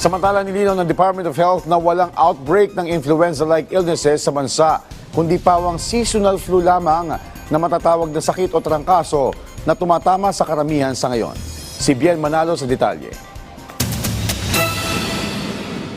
Samantala, nilinaw ng Department of Health na walang outbreak ng influenza-like illnesses sa bansa, kundi pawang seasonal flu lamang na matatawag na sakit o trangkaso na tumatama sa karamihan sa ngayon. Si Bien Manalo sa detalye.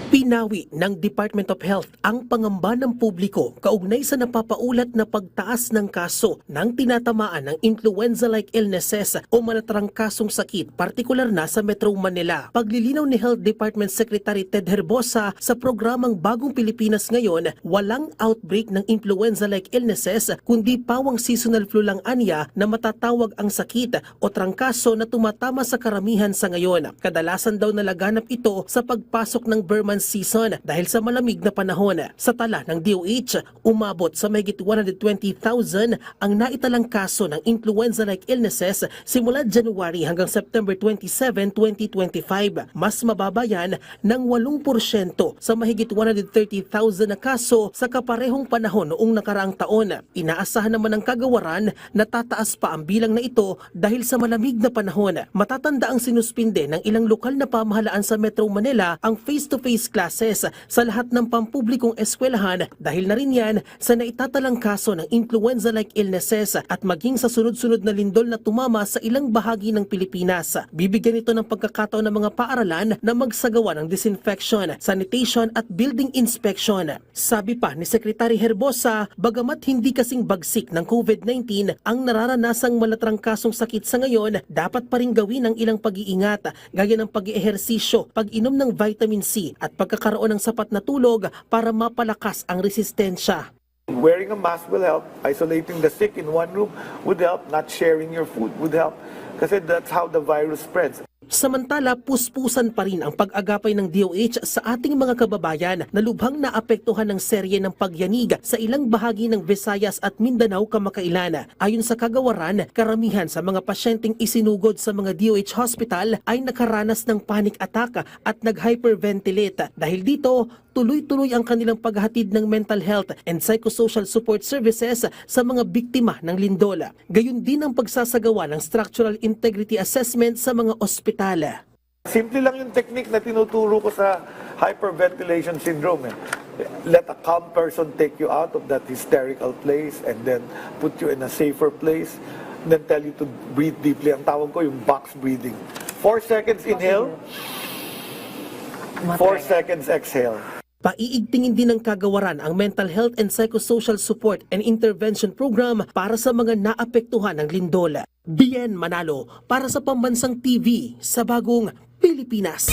Pinawi ng Department of Health ang pangamba ng publiko kaugnay sa napapaulat na pagtaas ng kaso ng tinatamaan ng influenza-like illnesses o malatrangkasong sakit, partikular na sa Metro Manila. Paglilinaw ni Health Department Secretary Ted Herbosa sa programang Bagong Pilipinas Ngayon, walang outbreak ng influenza-like illnesses kundi pawang seasonal flu lang anya na matatawag ang sakit o trangkaso na tumatama sa karamihan sa ngayon. Kadalasan daw nalaganap ito sa pagpasok ng Burman season dahil sa malamig na panahon. Sa tala ng DOH, umabot sa mahigit 120,000 ang naitalang kaso ng influenza-like illnesses simula January hanggang September 27, 2025. Mas mababa yan ng 8% sa mahigit 130,000 na kaso sa kaparehong panahon noong nakaraang taon. Inaasahan naman ng kagawaran na tataas pa ang bilang na ito dahil sa malamig na panahon. Matatanda ang sinuspinde ng ilang lokal na pamahalaan sa Metro Manila ang face-to-face classes sa lahat ng pampublikong eskwelahan dahil na rin yan sa naitatalang kaso ng influenza-like illnesses at maging sa sunod-sunod na lindol na tumama sa ilang bahagi ng Pilipinas. Bibigyan ito ng pagkakataon ng mga paaralan na magsagawa ng disinfection, sanitation at building inspection. Sabi pa ni Secretary Herbosa, bagamat hindi kasing bagsik ng COVID-19 ang nararanasang malatrangkasong sakit sa ngayon, dapat pa rin gawin ang ilang pag-iingat gaya ng pag-ehersisyo, pag-inom ng vitamin C at pagkakaroon ng sapat na tulog para mapalakas ang resistensya. Wearing a mask will help. Isolating the sick in one room would help. Not sharing your food would help. Kasi that's how the virus spreads. Samantala, puspusan pa rin ang pag-agapay ng DOH sa ating mga kababayan na lubhang naapektuhan ng serye ng pagyanig sa ilang bahagi ng Visayas at Mindanao kamakailan. Ayon sa kagawaran, karamihan sa mga pasyenteng isinugod sa mga DOH hospital ay nakaranas ng panic attack at nag-hyperventilate. Dahil dito, tuloy-tuloy ang kanilang paghatid ng mental health and psychosocial support services sa mga biktima ng lindol. Gayon din ang pagsasagawa ng structural integrity assessment sa mga ospital. Simple lang yung technique na tinuturo ko sa hyperventilation syndrome. Let a calm person take you out of that hysterical place and then put you in a safer place. And then tell you to breathe deeply. Ang tawag ko yung box breathing. 4 seconds inhale, 4 seconds exhale. Paiigtingin din ng kagawaran ang mental health and psychosocial support and intervention program para sa mga naapektuhan ng lindol. Bien Manalo para sa Pambansang TV sa Bagong Pilipinas.